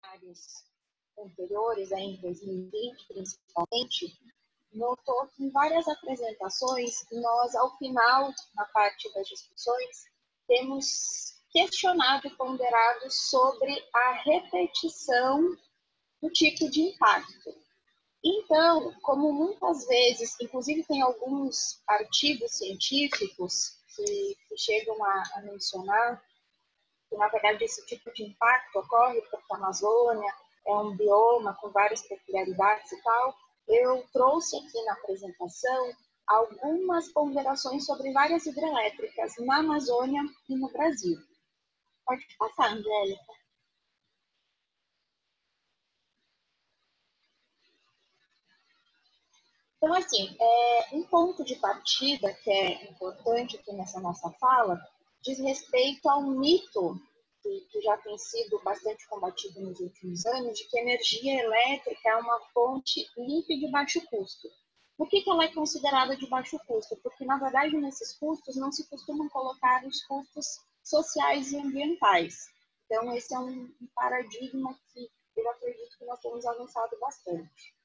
áreas anteriores, em 2020 principalmente, notou que em várias apresentações, nós, ao final, na parte das discussões, temos questionado e ponderado sobre a repetição do tipo de impacto. Então, como muitas vezes, inclusive tem alguns artigos científicos que chegam a mencionar que, na verdade, esse tipo de impacto ocorre porque a Amazônia é um bioma com várias peculiaridades e tal, eu trouxe aqui na apresentação algumas ponderações sobre várias hidrelétricas na Amazônia e no Brasil. Pode passar, Angélica. Então, assim, um ponto de partida que é importante aqui nessa nossa fala diz respeito ao mito que já tem sido bastante combatido nos últimos anos, de que energia elétrica é uma fonte limpa e de baixo custo. Por que ela é considerada de baixo custo? Porque, na verdade, nesses custos não se costumam colocar os custos sociais e ambientais. Então, esse é um paradigma que eu acredito que nós temos avançado bastante.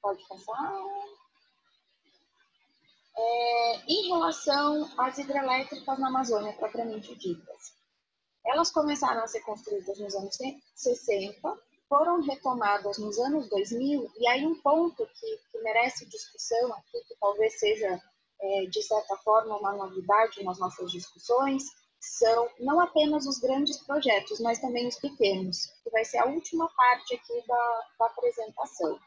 Pode passar. Em relação às hidrelétricas na Amazônia, propriamente ditas, elas começaram a ser construídas nos anos 60, foram retomadas nos anos 2000, e aí um ponto que merece discussão aqui, que talvez seja, de certa forma, uma novidade nas nossas discussões, são não apenas os grandes projetos, mas também os pequenos, que vai ser a última parte aqui da apresentação.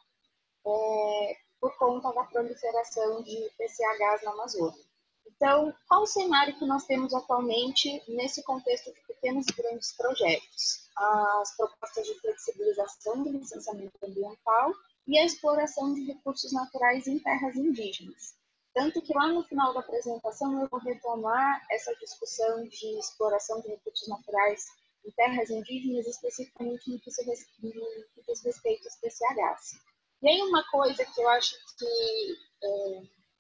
Por conta da proliferação de PCHs na Amazônia. Então, qual o cenário que nós temos atualmente nesse contexto de pequenos e grandes projetos? As propostas de flexibilização do licenciamento ambiental e a exploração de recursos naturais em terras indígenas. Tanto que lá no final da apresentação eu vou retomar essa discussão de exploração de recursos naturais em terras indígenas, especificamente no que diz respeito aos PCHs. E aí uma coisa que eu acho que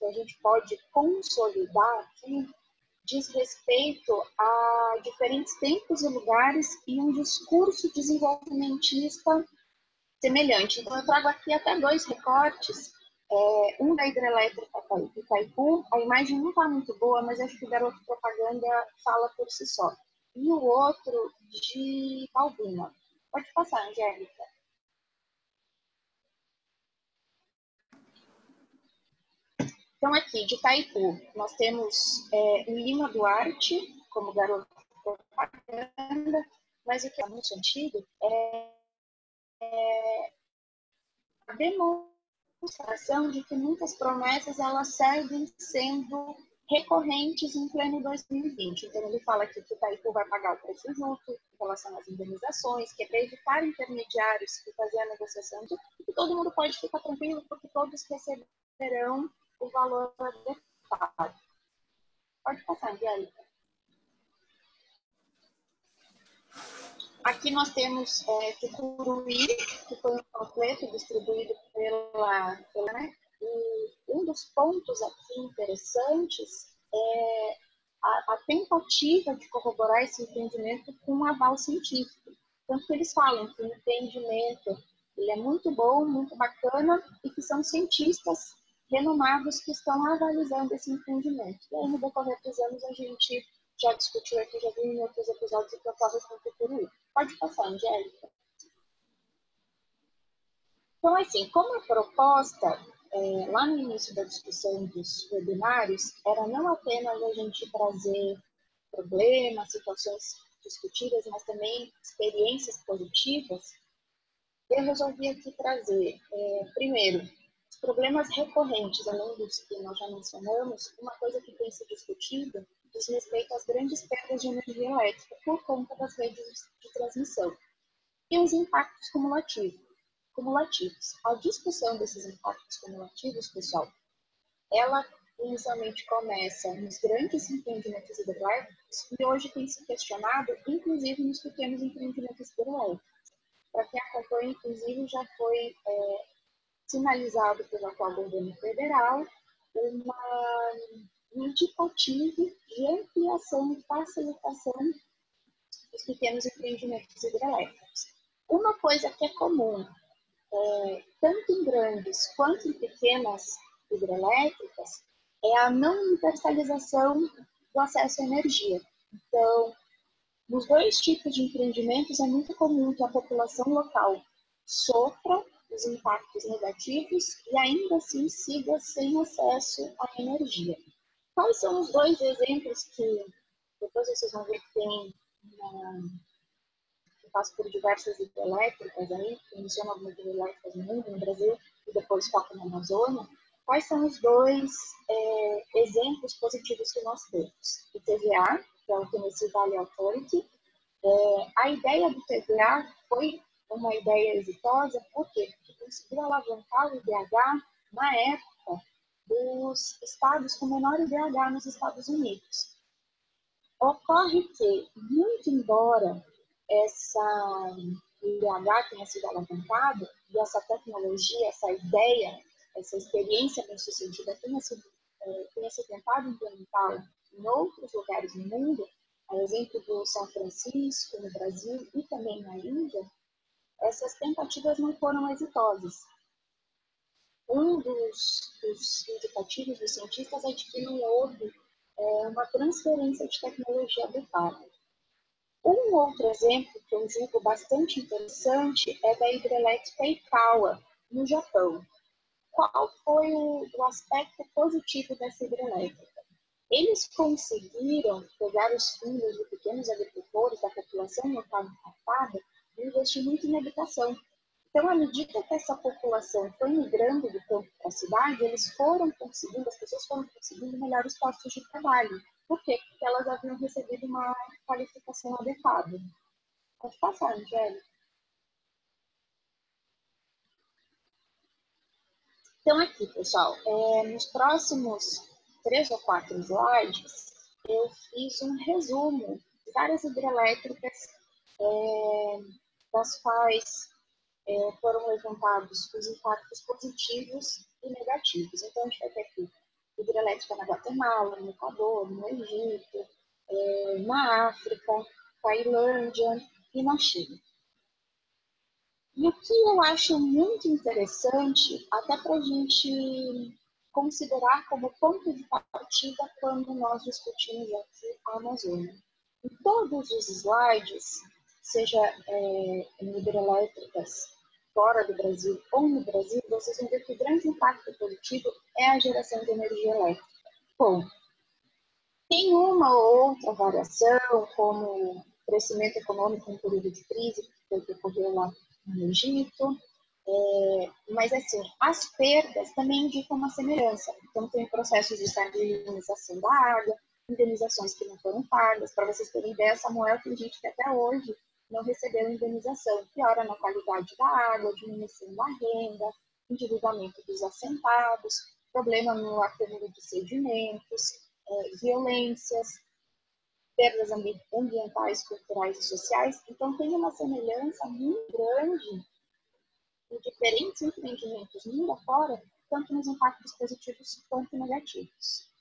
a gente pode consolidar aqui diz respeito a diferentes tempos e lugares e um discurso desenvolvimentista semelhante. Então eu trago aqui até 2 recortes, um da hidrelétrica de Itaipu, a imagem não está muito boa, mas acho que o garoto propaganda fala por si só. E o outro de Balbina. Pode passar, Angélica. Então, aqui, de Itaipu, nós temos Lima Duarte como garoto de propaganda, mas o que é muito antigo é a demonstração de que muitas promessas elas seguem sendo recorrentes em pleno 2020. Então, ele fala aqui que o Itaipu vai pagar o preço justo em relação às indenizações, que é para evitar intermediários que fazer a negociação, e que todo mundo pode ficar tranquilo, porque todos receberão o valor adequado. Pode passar, Angélica. Aqui nós temos Tucuruí, que foi um panfleto distribuído pela né? E um dos pontos aqui interessantes é a tentativa de corroborar esse entendimento com um aval científico. Tanto que eles falam que o entendimento ele é muito bom, muito bacana, e que são cientistas renomados que estão analisando esse entendimento. E aí, no decorrer dos anos, a gente já discutiu aqui, já viu em outros episódios o que ocorre com o Tucuruí. Pode passar, Angélica. Então, assim, como a proposta, lá no início da discussão dos webinários, era não apenas a gente trazer problemas, situações discutidas, mas também experiências positivas, eu resolvi aqui trazer, primeiro, os problemas recorrentes, além dos que nós já mencionamos, uma coisa que tem se discutido diz respeito às grandes perdas de energia elétrica por conta das redes de transmissão e os impactos cumulativos. A discussão desses impactos cumulativos, pessoal, ela inicialmente começa nos grandes empreendimentos hidrelétricos e hoje tem se questionado, inclusive nos pequenos empreendimentos hidrelétricos. Para quem acompanha, inclusive, já foi sinalizado pelo atual governo federal um indicativo de ampliação e facilitação dos pequenos empreendimentos hidrelétricos. Uma coisa que é comum, tanto em grandes quanto em pequenas hidrelétricas, é a não universalização do acesso à energia. Então, nos dois tipos de empreendimentos, é muito comum que a população local sofra os impactos negativos e ainda assim siga sem acesso à energia. Quais são os dois exemplos que depois vocês vão ver que tem que passa por diversas hidrelétricas aí, que mencionam algumas hidrelétricas no mundo, no Brasil, e depois foca na Amazônia? Quais são os dois exemplos positivos que nós temos? O TVA, que é o Tennessee Valley Authority. A ideia do TVA foi uma ideia exitosa, por quê? Porque conseguiu alavancar o IDH na época dos estados com menor IDH nos Estados Unidos. Ocorre que, muito embora essa IDH tenha sido alavancado e essa tecnologia, essa ideia, essa experiência bem-sucedida tenha sido tentado implementar em outros lugares do mundo, a exemplo do São Francisco, no Brasil e também na Índia, essas tentativas não foram exitosas. Um dos indicativos dos cientistas é de que não houve uma transferência de tecnologia adequada. Um outro exemplo que eu julgo bastante interessante é da hidrelétrica Ikawa, no Japão. Qual foi o aspecto positivo dessa hidrelétrica? Eles conseguiram pegar os fundos de pequenos agricultores, da população local impactada, e investir muito em educação. Então, à medida que essa população foi migrando do campo para a cidade, as pessoas foram conseguindo melhores postos de trabalho. Por quê? Porque elas haviam recebido uma qualificação adequada. Pode passar, Angélica. Então, aqui, pessoal, nos próximos 3 ou 4 slides, eu fiz um resumo de várias hidrelétricas das quais foram levantados os impactos positivos e negativos. Então, a gente vai ter aqui hidrelétrica na Guatemala, no Equador, no Egito, na África, Tailândia e na China. E o que eu acho muito interessante, até para a gente considerar como ponto de partida quando nós discutimos aqui a Amazônia. Em todos os slides, seja em hidrelétricas fora do Brasil ou no Brasil, vocês vão ver que o grande impacto positivo é a geração de energia elétrica. Bom, tem uma ou outra variação, como crescimento econômico em período de crise, que ocorreu lá no Egito, mas assim, as perdas também indicam uma semelhança. Então, tem processos de salinização da água, indenizações que não foram pagas. Para vocês terem ideia, Samuel tem gente que até hoje não recebeu indenização. Piora na qualidade da água, diminuição da renda, endividamento dos assentados, problema no acúmulo de sedimentos, violências, perdas ambientais, culturais e sociais. Então, tem uma semelhança muito grande em diferentes empreendimentos mundo afora, tanto nos impactos positivos quanto negativos.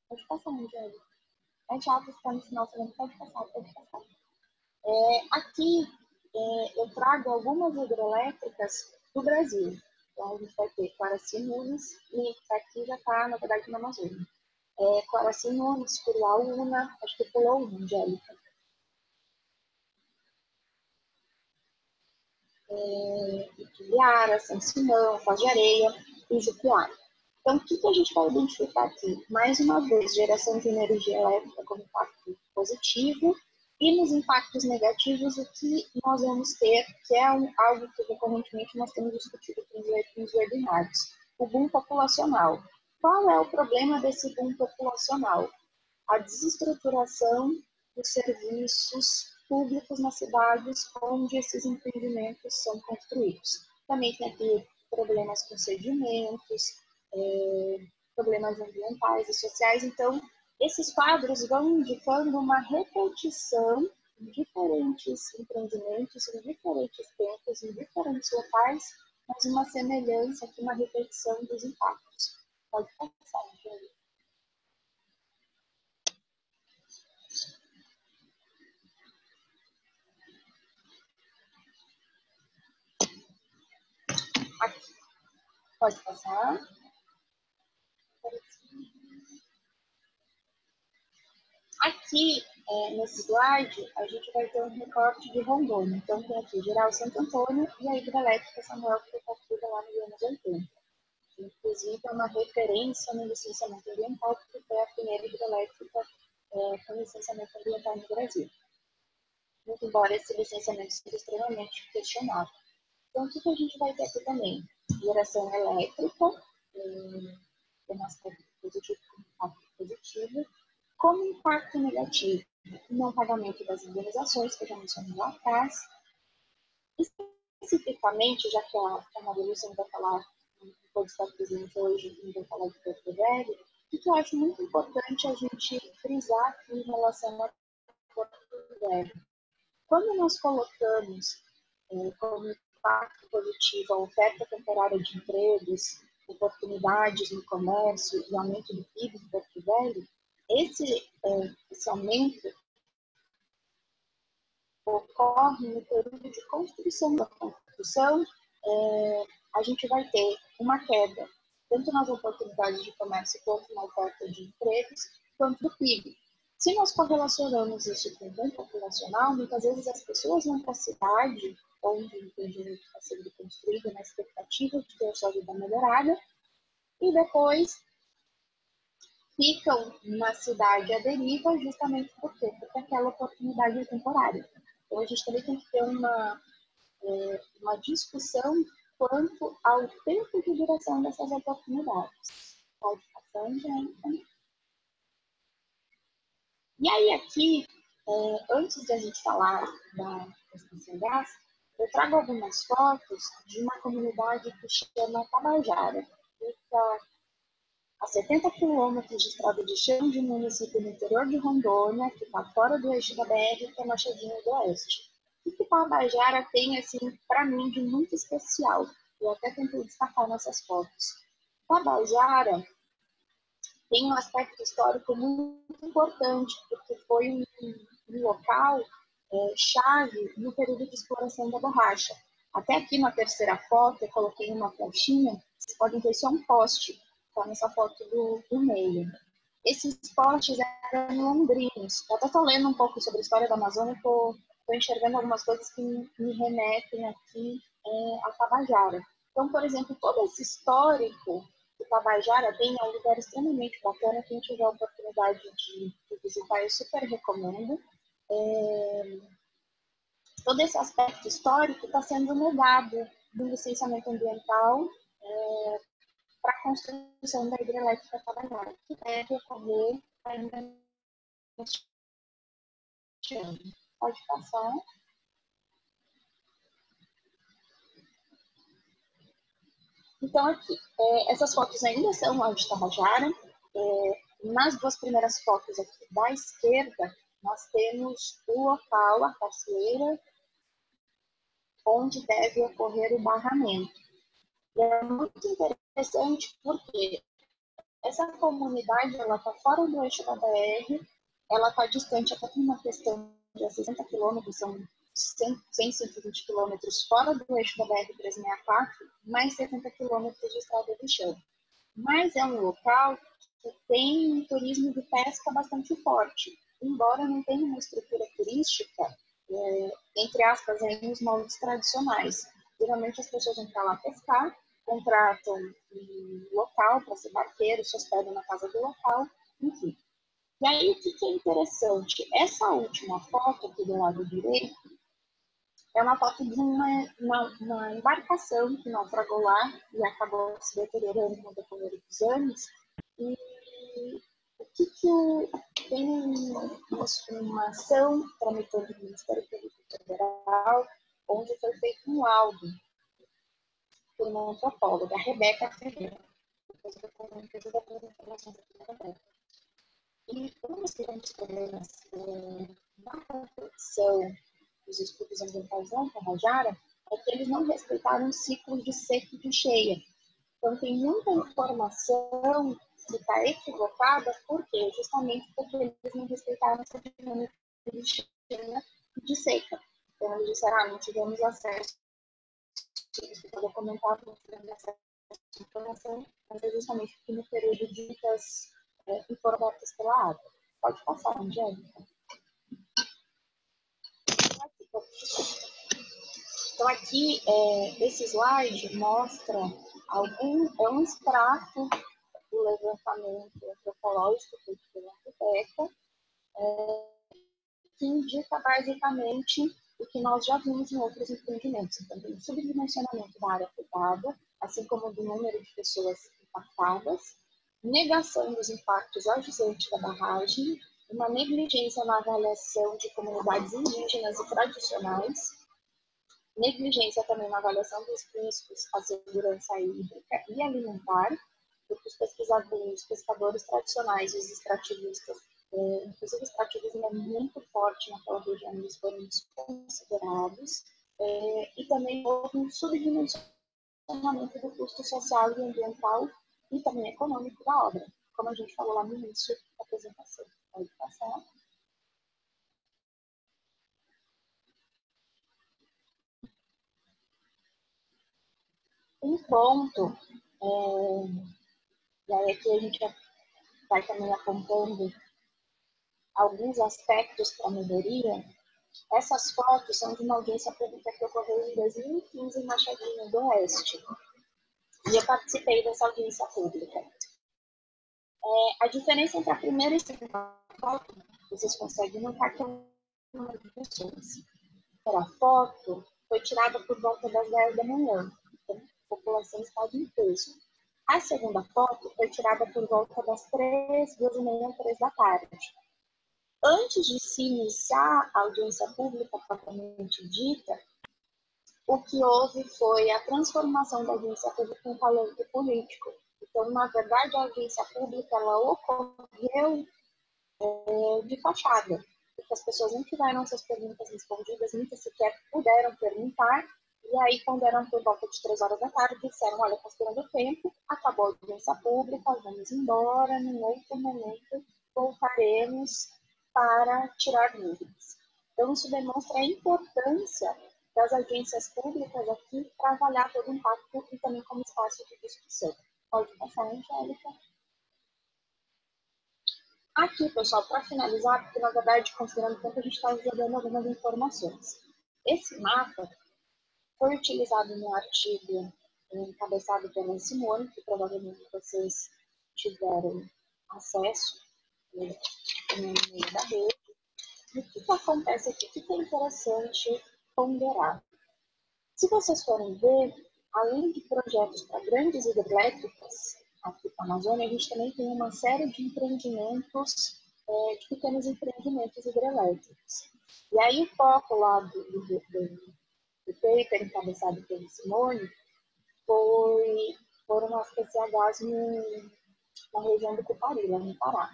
Pode passar, Angélica. É chato ficar no final falando, pode passar. Aqui eu trago algumas hidrelétricas do Brasil. Então, a gente vai ter Quaraci, Nunes, e aqui já está, na verdade, na Amazônia. Quaraci, Nunes, Curuaúna, acho que pulou uma, Angélica. Itumbiara, São Simão, Foz de Areia e Jupiara. Então, o que a gente vai identificar aqui? Mais uma vez, geração de energia elétrica como impacto positivo, e nos impactos negativos, o que nós vamos ter, que é algo que recorrentemente nós temos discutido com os webinários, o boom populacional. Qual é o problema desse boom populacional? A desestruturação dos serviços públicos nas cidades onde esses empreendimentos são construídos. Também tem aqui problemas com sedimentos, problemas ambientais e sociais. Então, esses quadros vão indicando uma repetição em diferentes empreendimentos, em diferentes tempos, em diferentes locais, mas uma semelhança aqui, uma repetição dos impactos. Pode passar, Júlia. Pode passar. Aqui, nesse slide, a gente vai ter um recorte de Rondônia. Então, tem aqui Geral Santo Antônio e a hidrelétrica Samuel, que foi construída lá nos anos 80. Inclusive, é uma referência no licenciamento ambiental, porque foi a primeira hidrelétrica com licenciamento ambiental no Brasil. Muito embora esse licenciamento seja extremamente questionável. Então, o que a gente vai ter aqui também? Geração elétrica, tem um aspecto positivo e impacto positivo. Como impacto negativo, não pagamento das indenizações, que eu já mencionei lá atrás. Especificamente, já que a Maria Lúcia não vai falar, não pode estar presente hoje, não vai falar de Porto Velho, o que eu acho muito importante a gente frisar aqui em relação a Porto Velho. Quando nós colocamos como impacto positivo a oferta temporária de empregos, oportunidades no comércio e aumento do PIB de Porto Velho, esse aumento ocorre no período de construção da construção. A gente vai ter uma queda, tanto nas oportunidades de comércio quanto na oferta de empregos, quanto no PIB. Se nós correlacionamos isso com o ganho populacional, muitas vezes as pessoas vão para a cidade, onde o empreendimento está sendo construído, na expectativa de ter a sua vida melhorada, e depois ficam na cidade à deriva justamente por quê? Porque aquela oportunidade é temporária. Então, a gente também tem que ter uma discussão quanto ao tempo de duração dessas oportunidades. Pode passar, gente. E aí, aqui, antes de a gente falar da estação gás, eu trago algumas fotos de uma comunidade que chama Tabajara. Fica a 70 quilômetros de estrada de chão de um município no interior de Rondônia, que está fora do eixo da BR, que é Machadinho do Oeste. O que Tabajara tem, assim, para mim, de muito especial? Eu até tentei destacar nessas fotos. Tabajara tem um aspecto histórico muito importante, porque foi um local chave no período de exploração da borracha. Até aqui na terceira foto, eu coloquei uma flechinha, vocês podem ver só um poste, está nessa foto do meio. Esses postes eram londrinos. Eu até estou lendo um pouco sobre a história da Amazônia, estou enxergando algumas coisas que me remetem aqui a Tabajara. Então, por exemplo, todo esse histórico que Tabajara tem é um lugar extremamente bacana. Quem tiver a oportunidade de visitar, eu super recomendo. Todo esse aspecto histórico está sendo negado do licenciamento ambiental para a construção da hidrelétrica Tabajara, que deve ocorrer ainda neste ano. Pode passar. Então, aqui, essas fotos ainda são lá de Tabajara. Nas duas primeiras fotos aqui da esquerda, nós temos o local, a cachoeira, onde deve ocorrer o barramento. E é muito interessante porque essa comunidade está fora do eixo da BR, ela está distante até por uma questão de 60 quilômetros, são 120 quilômetros fora do eixo da BR-364, mais 70 quilômetros de estrada de chão. Mas é um local que tem um turismo de pesca bastante forte, embora não tenha uma estrutura turística, entre aspas, em os moldes tradicionais. Geralmente as pessoas vão para lá pescar, contratam um local para ser barqueiro, se hospedam na casa do local, enfim. E aí, o que é interessante? Essa última foto aqui do lado direito é uma foto de uma embarcação que naufragou lá e acabou se deteriorando no decorrer dos anos. E o que tem uma ação tramitando no Ministério Público Federal, onde foi feito um laudo por uma antropóloga, a Rebeca Ferreira. Depois eu vou fazer algumas informações aqui da Rebeca. E um dos grandes problemas na confecção dos estudos ambientais na Tabajara é que eles não respeitaram o ciclo de seca e de cheia. Então, tem muita informação que está equivocada, por quê? Justamente porque eles não respeitaram essa dinâmica de cheia e de seca. Então, eles disseram, não tivemos acesso, isso foi documentado, não tivemos acesso informação, mas é justamente porque no período ditas informadas pela água. Pode passar, Angélica. Então, aqui, esse slide mostra um extrato do levantamento antropológico feito pela Rebeca, que indica basicamente o que nós já vimos em outros empreendimentos. Então, tem o subdimensionamento da área afetada, assim como do número de pessoas impactadas, negação dos impactos ajuizantes da barragem, uma negligência na avaliação de comunidades indígenas e tradicionais, negligência também na avaliação dos riscos à segurança hídrica e alimentar, porque os pescadores tradicionais e os extrativistas, inclusive o extrativismo é muito forte naquela região, eles foram desconsiderados, e também houve um subdimensionamento do custo social e ambiental e também econômico da obra, como a gente falou lá no início da apresentação. Pode passar. Um ponto, e aí aqui a gente vai também apontando alguns aspectos para melhoria. Essas fotos são de uma audiência pública que ocorreu em 2015 em Machadinho do Oeste. E eu participei dessa audiência pública. A diferença entre a primeira e a segunda foto, vocês conseguem notar que é um número de pessoas. A foto foi tirada por volta das 10 da manhã, então a população estava em peso. A segunda foto foi tirada por volta das 2h30, 3 da tarde. Antes de se iniciar a audiência pública propriamente dita, o que houve foi a transformação da audiência pública em palanque político. Então, na verdade, a audiência pública ela ocorreu de fachada, porque as pessoas não tiveram suas perguntas respondidas, muitas sequer puderam perguntar, e aí, quando eram por volta de 3 horas da tarde, disseram, olha, considerando o tempo, acabou a audiência pública, vamos embora, num outro momento voltaremos para tirar dúvidas. Então, isso demonstra a importância das audiências públicas aqui para avaliar todo o impacto e também como espaço de discussão. Pode passar, Angélica. Aqui, pessoal, para finalizar, porque na verdade, considerando o tempo, a gente está jogando algumas informações. Esse mapa foi utilizado no artigo encabeçado pela Simone, que provavelmente vocês tiveram acesso no meio da rede. E o que acontece aqui? O que é interessante ponderar? Se vocês forem ver, além de projetos para grandes hidrelétricas, aqui na Amazônia, a gente também tem uma série de empreendimentos, de pequenos empreendimentos hidrelétricos. E aí o foco lá do paper encabeçado pela Simone foram as PCHs na região do Cupari, lá no Pará.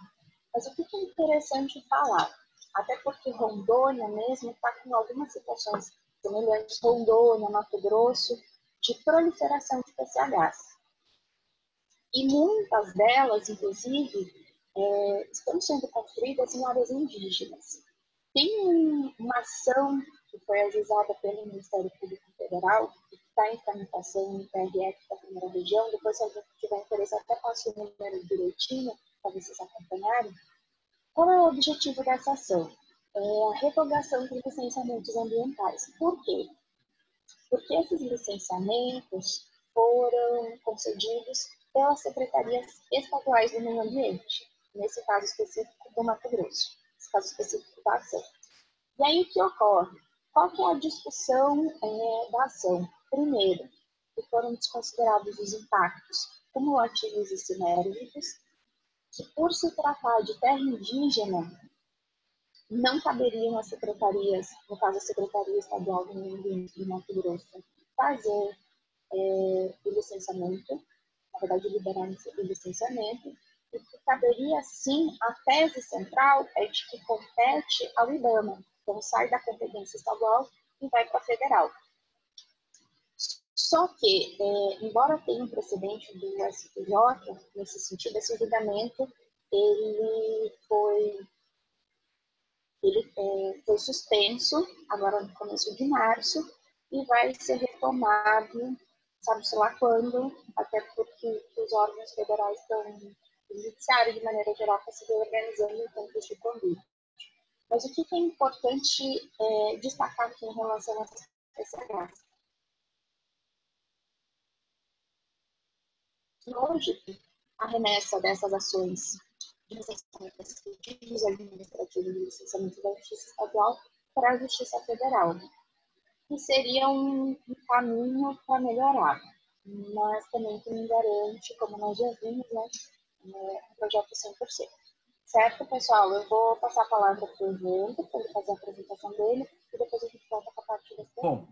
Mas o que é interessante falar? Até porque Rondônia mesmo está com algumas situações semelhantes, Rondônia, Mato Grosso, de proliferação de PCHs. E muitas delas, inclusive, estão sendo construídas em áreas indígenas. Tem uma ação que foi ajuizada pelo Ministério Público Federal, que está em tramitação no TRF da primeira região, depois se alguém tiver interesse até passo o número direitinho, para vocês acompanharem. Qual é o objetivo dessa ação? A revogação de licenciamentos ambientais. Por quê? Porque esses licenciamentos foram concedidos pelas secretarias estaduais do meio ambiente, nesse caso específico do Mato Grosso, nesse caso específico da ação. E aí o que ocorre? Qual que é a discussão da ação? Primeiro, que foram desconsiderados os impactos cumulativos e sinérgicos, que por se tratar de terra indígena, não caberiam as secretarias, no caso a Secretaria Estadual do Meio Ambiente do Mato Grosso, fazer o licenciamento, na verdade liberar o licenciamento, e que caberia sim, a tese central é de que compete ao IBAMA, então sai da competência estadual e vai para a federal. Só que, embora tenha um precedente do STJ, nesse sentido, esse julgamento ele foi suspenso agora no começo de março e vai ser retomado sabe-se lá quando, até porque os órgãos federais estão, o judiciário de maneira geral está se organizando em tempos de Covid. Mas o que é importante destacar aqui em relação a essas PCHs? Que hoje a remessa dessas ações de licenciamento administrativo e licenciamento da Justiça Estadual para a Justiça Federal, que seria um caminho para melhorar, mas também que não garante, como nós já vimos, né, um projeto 100%. Certo, pessoal? Eu vou passar a palavra para o Evandro, para ele fazer a apresentação dele, e depois a gente volta com a parte das perguntas. Bom,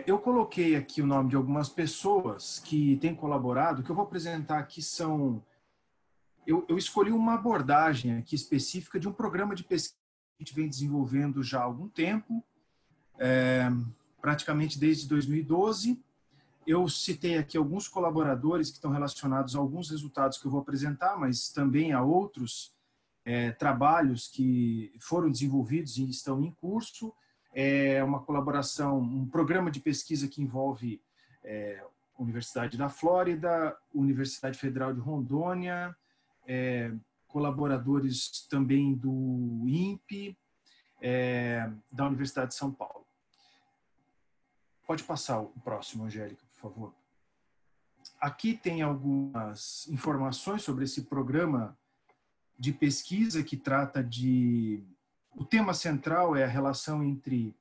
eu coloquei aqui o nome de algumas pessoas que têm colaborado. O que eu vou apresentar aqui são... Eu escolhi uma abordagem aqui específica de um programa de pesquisa que a gente vem desenvolvendo já há algum tempo, praticamente desde 2012. Eu citei aqui alguns colaboradores que estão relacionados a alguns resultados que eu vou apresentar, mas também a outros trabalhos que foram desenvolvidos e estão em curso. É uma colaboração, um programa de pesquisa que envolve Universidade da Flórida, Universidade Federal de Rondônia, colaboradores também do INPE, da Universidade de São Paulo. Pode passar o próximo, Angélica, por favor. Aqui tem algumas informações sobre esse programa de pesquisa que trata de... O tema central é a relação entre...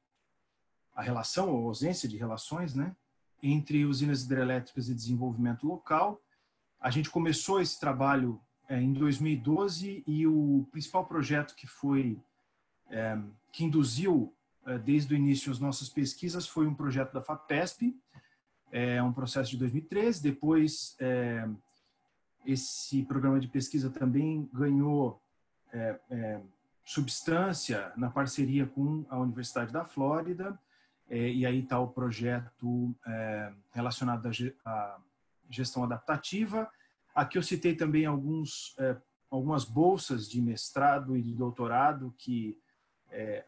A relação ou ausência de relações, né? Entre usinas hidrelétricas e desenvolvimento local. A gente começou esse trabalho em 2012 e o principal projeto que induziu desde o início as nossas pesquisas foi um projeto da FAPESP, um processo de 2013. Depois, esse programa de pesquisa também ganhou substância na parceria com a Universidade da Flórida, e aí está o projeto relacionado à gestão adaptativa. Aqui eu citei também algumas bolsas de mestrado e de doutorado que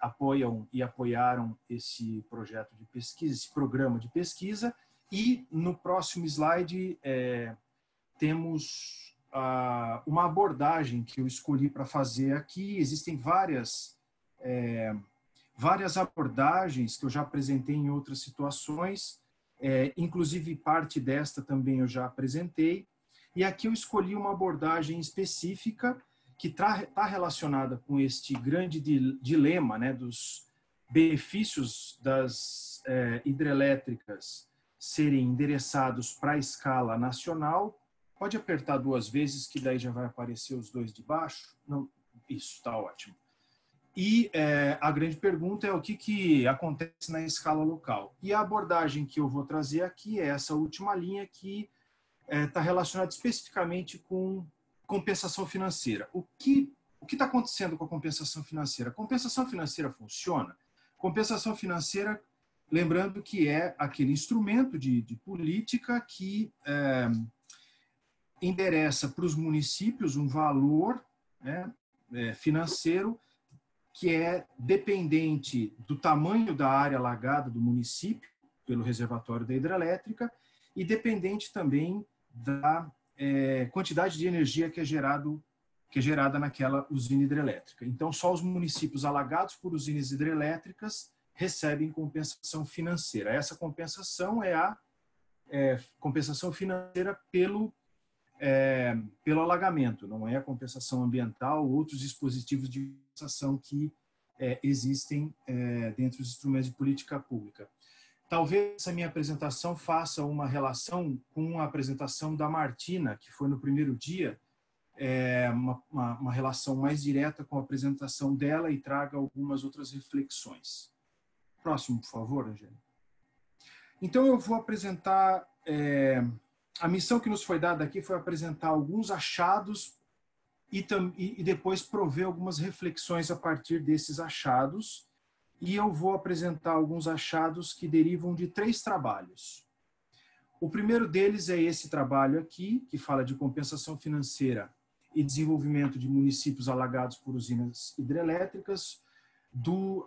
apoiam e apoiaram esse projeto de pesquisa, esse programa de pesquisa. E no próximo slide temos uma abordagem que eu escolhi para fazer aqui. Existem várias abordagens que eu já apresentei em outras situações, inclusive parte desta também eu já apresentei. E aqui eu escolhi uma abordagem específica que está relacionada com este grande dilema, né, dos benefícios das hidrelétricas serem endereçados para a escala nacional. Pode apertar 2 vezes, que daí já vai aparecer os 2 de baixo. Não, isso, está ótimo. E a grande pergunta é o que acontece na escala local. E a abordagem que eu vou trazer aqui é essa última linha que está relacionada especificamente com compensação financeira. O que está acontecendo com a compensação financeira? A compensação financeira funciona? Compensação financeira, lembrando que é aquele instrumento de política que endereça para os municípios um valor, né, financeiro que é dependente do tamanho da área alagada do município, pelo reservatório da hidrelétrica, e dependente também da quantidade de energia que é gerada naquela usina hidrelétrica. Então, só os municípios alagados por usinas hidrelétricas recebem compensação financeira. Essa compensação é a compensação financeira pelo alagamento, não é a compensação ambiental ou outros dispositivos de compensação que existem dentro dos instrumentos de política pública. Talvez essa minha apresentação faça uma relação com a apresentação da Martina, que foi no primeiro dia, uma relação mais direta com a apresentação dela e traga algumas outras reflexões. Próximo, por favor, Angélica. Então, eu vou apresentar... a missão que nos foi dada aqui foi apresentar alguns achados e depois prover algumas reflexões a partir desses achados. E eu vou apresentar alguns achados que derivam de 3 trabalhos. O primeiro deles é esse trabalho aqui, que fala de compensação financeira e desenvolvimento de municípios alagados por usinas hidrelétricas, do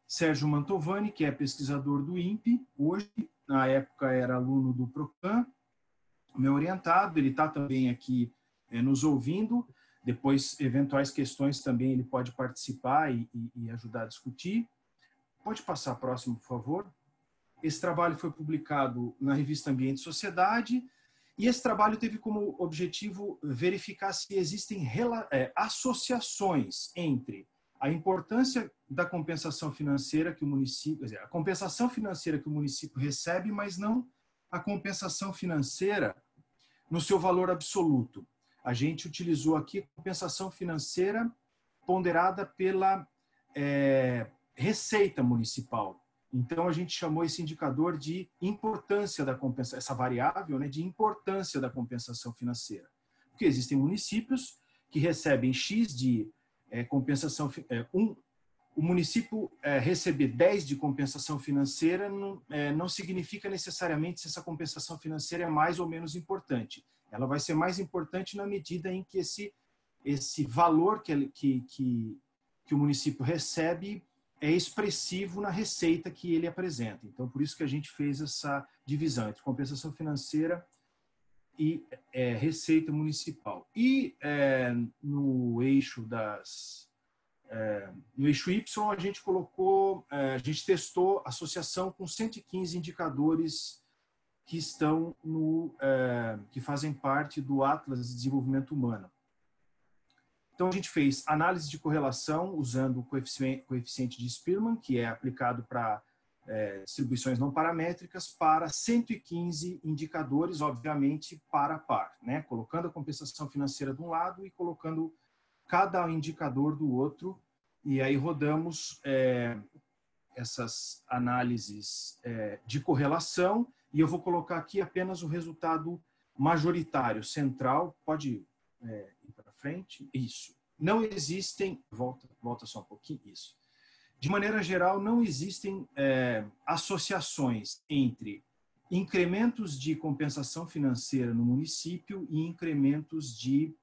Sérgio Mantovani, que é pesquisador do INPE, hoje na época era aluno do Procam, meu orientado, ele está também aqui nos ouvindo. Depois, eventuais questões também ele pode participar e ajudar a discutir. Pode passar próximo, por favor. Esse trabalho foi publicado na revista Ambiente e Sociedade, e esse trabalho teve como objetivo verificar se existem associações entre a importância da compensação financeira que o município, quer dizer, a compensação financeira que o município recebe, mas não a compensação financeira no seu valor absoluto. A gente utilizou aqui a compensação financeira ponderada pela receita municipal. Então, a gente chamou esse indicador de importância da compensação, essa variável, né, de importância da compensação financeira. Porque existem municípios que recebem X de compensação, o município receber 10 de compensação financeira não significa necessariamente se essa compensação financeira é mais ou menos importante. Ela vai ser mais importante na medida em que esse valor que o município recebe é expressivo na receita que ele apresenta. Então, por isso que a gente fez essa divisão entre compensação financeira e receita municipal. E no eixo no eixo Y, a gente colocou, a gente testou associação com 115 indicadores que estão que fazem parte do Atlas de Desenvolvimento Humano. Então, a gente fez análise de correlação usando o coeficiente de Spearman, que é aplicado para distribuições não paramétricas, para 115 indicadores, obviamente, par a par, né? Colocando a compensação financeira de um lado e colocando cada indicador do outro, e aí rodamos essas análises de correlação, e eu vou colocar aqui apenas o resultado majoritário, central. Pode ir para frente. Isso. Não existem... Volta só um pouquinho. Isso. De maneira geral, não existem associações entre incrementos de compensação financeira no município e incrementos de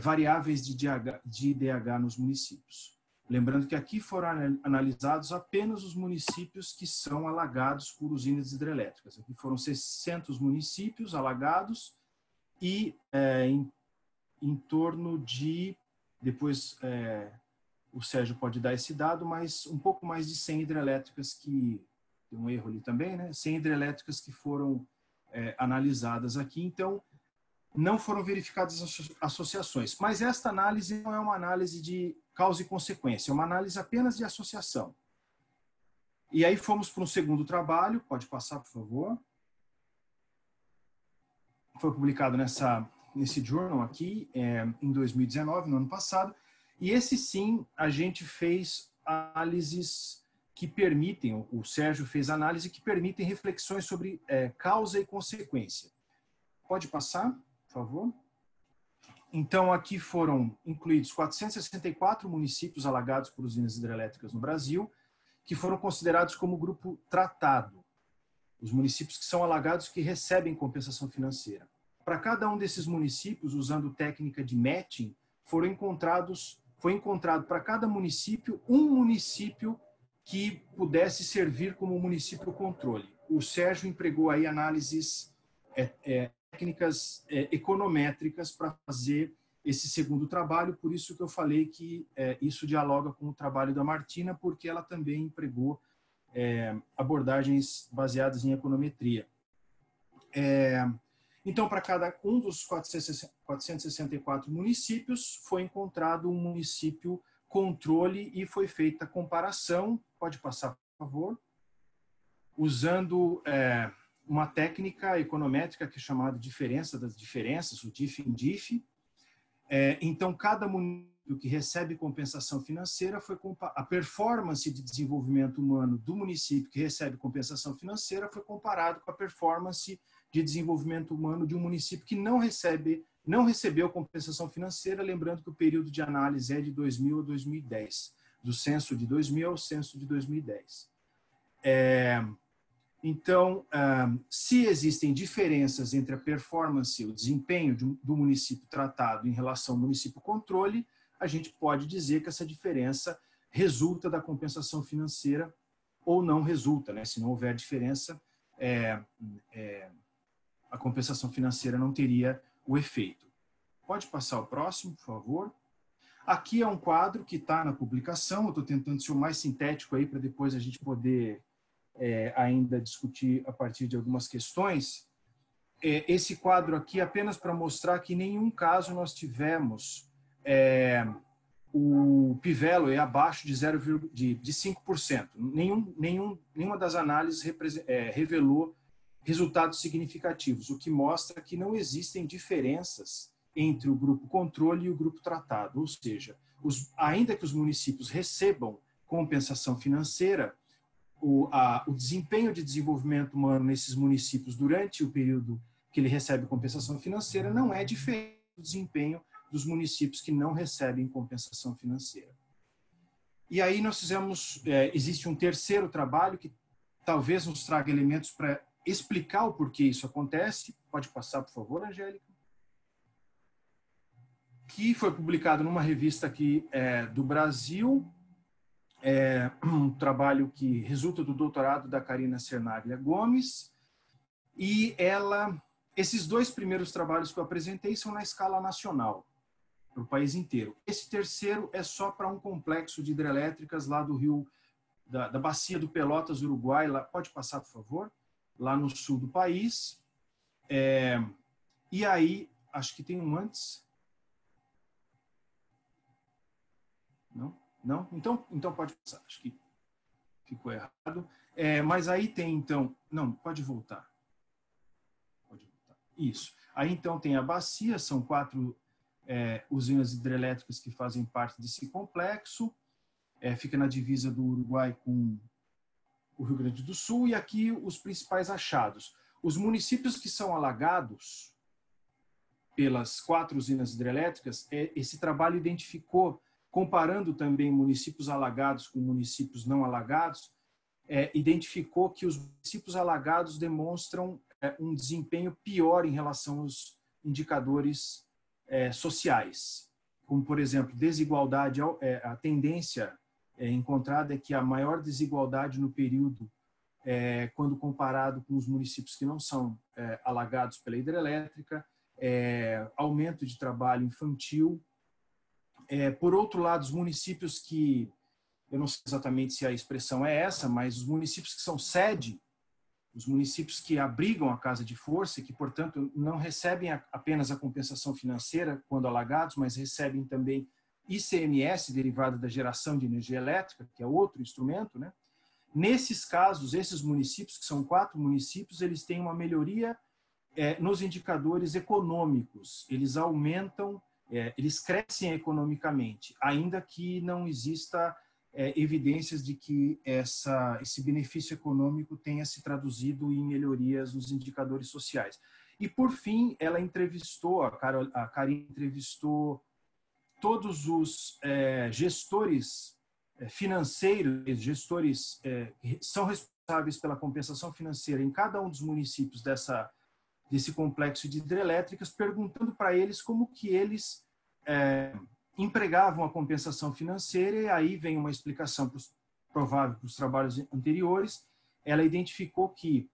variáveis de IDH nos municípios. Lembrando que aqui foram analisados apenas os municípios que são alagados por usinas hidrelétricas. Aqui foram 600 municípios alagados e em torno de, depois o Sérgio pode dar esse dado, mas um pouco mais de 100 hidrelétricas que, tem um erro ali também, né? 100 hidrelétricas que foram analisadas aqui. Então, não foram verificadas associações. Mas esta análise não é uma análise de causa e consequência, é uma análise apenas de associação. E aí fomos para um segundo trabalho, pode passar, por favor. Foi publicado nesse journal aqui, em 2019, no ano passado. E esse sim, a gente fez análises que permitem, o Sérgio fez análise que permitem reflexões sobre causa e consequência. Pode passar, por favor. Então, aqui foram incluídos 464 municípios alagados por usinas hidrelétricas no Brasil, que foram considerados como grupo tratado. Os municípios que são alagados que recebem compensação financeira. Para cada um desses municípios, usando técnica de matching, foi encontrado para cada município um município que pudesse servir como município controle. O Sérgio empregou aí análises técnicas econométricas para fazer esse segundo trabalho, por isso que eu falei que isso dialoga com o trabalho da Martina, porque ela também empregou abordagens baseadas em econometria. Então, para cada um dos 464 municípios, foi encontrado um município controle e foi feita a comparação, pode passar, por favor, usando uma técnica econométrica que é chamada diferença das diferenças, o DIF-INDIF. Então, cada município que recebe compensação financeira, a performance de desenvolvimento humano do município que recebe compensação financeira foi comparado com a performance de desenvolvimento humano de um município que não recebeu compensação financeira, lembrando que o período de análise é de 2000 a 2010, do censo de 2000 ao censo de 2010. Então, se existem diferenças entre a performance, o desempenho do município tratado em relação ao município controle, a gente pode dizer que essa diferença resulta da compensação financeira ou não resulta, né? Se não houver diferença, a compensação financeira não teria o efeito. Pode passar o próximo, por favor. Aqui é um quadro que está na publicação, eu estou tentando ser o mais sintético aí para depois a gente poder ainda discutir a partir de algumas questões. Esse quadro aqui é apenas para mostrar que em nenhum caso nós tivemos o p-value é abaixo de 5%. Nenhuma das análises revelou resultados significativos, o que mostra que não existem diferenças entre o grupo controle e o grupo tratado. Ou seja, ainda que os municípios recebam compensação financeira, o desempenho de desenvolvimento humano nesses municípios durante o período que ele recebe compensação financeira não é diferente do desempenho dos municípios que não recebem compensação financeira. E aí nós fizemos, existe um terceiro trabalho que talvez nos traga elementos para explicar o porquê isso acontece. Pode passar, por favor, Angélica. Que foi publicado numa revista aqui do Brasil, um trabalho que resulta do doutorado da Karina Cernaglia Gomes, e esses dois primeiros trabalhos que eu apresentei são na escala nacional, para o país inteiro. Esse terceiro é só para um complexo de hidrelétricas lá do rio, da bacia do Pelotas, Uruguai, lá, pode passar, por favor, lá no sul do país. E aí, acho que tem um antes. Não? Então pode passar, acho que ficou errado. Mas aí tem, então... Não, pode voltar. Isso. Aí, então, tem a bacia, são 4 usinas hidrelétricas que fazem parte desse complexo. Fica na divisa do Uruguai com o Rio Grande do Sul. E aqui os principais achados. Os municípios que são alagados pelas 4 usinas hidrelétricas, esse trabalho identificou, comparando também municípios alagados com municípios não alagados, identificou que os municípios alagados demonstram um desempenho pior em relação aos indicadores sociais. Como, por exemplo, desigualdade, a tendência encontrada é que a maior desigualdade no período, quando comparado com os municípios que não são alagados pela hidrelétrica, aumento de trabalho infantil. Por outro lado, os municípios que, eu não sei exatamente se a expressão é essa, mas os municípios que são sede, os municípios que abrigam a casa de força e que, portanto, não recebem apenas a compensação financeira quando alagados, mas recebem também ICMS, derivado da geração de energia elétrica, que é outro instrumento, né? Nesses casos, esses municípios, que são 4 municípios, eles têm uma melhoria nos indicadores econômicos. Eles aumentam, eles crescem economicamente, ainda que não exista evidências de que esse benefício econômico tenha se traduzido em melhorias nos indicadores sociais. E, por fim, ela entrevistou, a Karine entrevistou todos os gestores financeiros, gestores que são responsáveis pela compensação financeira em cada um dos municípios desse complexo de hidrelétricas, perguntando para eles como que eles empregavam a compensação financeira, e aí vem uma explicação provável para os trabalhos anteriores. Ela identificou que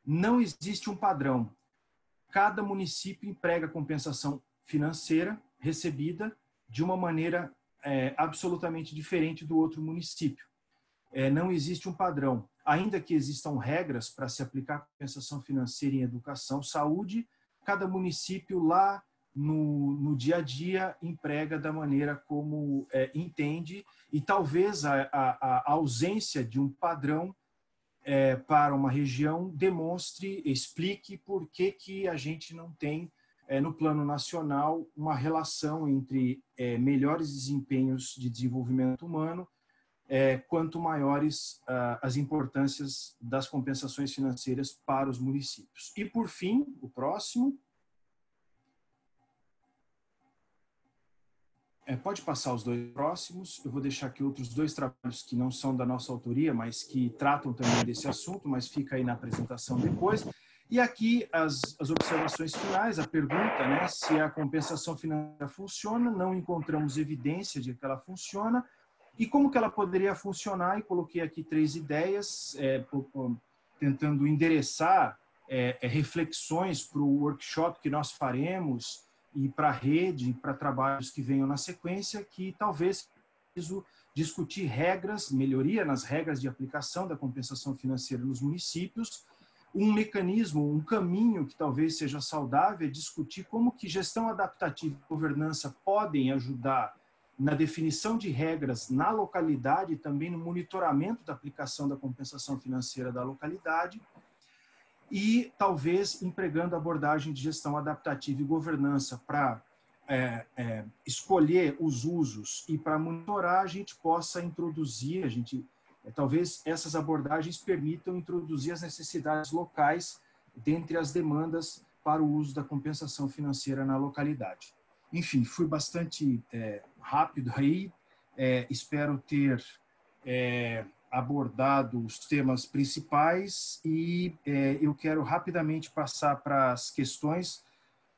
não existe um padrão. Cada município emprega a compensação financeira recebida de uma maneira absolutamente diferente do outro município. Não existe um padrão. Ainda que existam regras para se aplicar a compensação financeira em educação, saúde, cada município lá no dia a dia emprega da maneira como entende, e talvez a ausência de um padrão para uma região explique por que a gente não tem no plano nacional uma relação entre melhores desempenhos de desenvolvimento humano quanto maiores as importâncias das compensações financeiras para os municípios. E, por fim, o próximo. Pode passar os 2 próximos. Eu vou deixar aqui outros 2 trabalhos que não são da nossa autoria, mas que tratam também desse assunto, mas fica aí na apresentação depois. E aqui as observações finais, a pergunta, né, se a compensação financeira funciona, não encontramos evidência de que ela funciona, e como que ela poderia funcionar, e coloquei aqui 3 ideias. tentando endereçar reflexões para o workshop que nós faremos e para a rede, para trabalhos que venham na sequência, que talvez preciso discutir regras, melhoria nas regras de aplicação da compensação financeira nos municípios, um mecanismo, um caminho que talvez seja saudável é discutir como que gestão adaptativa e governança podem ajudar na definição de regras na localidade e também no monitoramento da aplicação da compensação financeira da localidade, e talvez empregando a abordagem de gestão adaptativa e governança para escolher os usos e para monitorar, a gente possa introduzir, talvez essas abordagens permitam introduzir as necessidades locais dentre as demandas para o uso da compensação financeira na localidade. Enfim, fui bastante rápido aí, espero ter abordado os temas principais e eu quero rapidamente passar para as questões,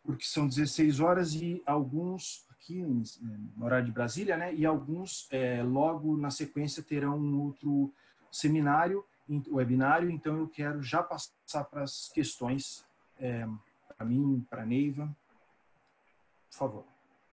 porque são 16 horas e alguns, aqui no horário de Brasília, né, e alguns logo na sequência terão um outro seminário, webinário, então eu quero já passar para as questões para mim, para a Neiva. Por favor.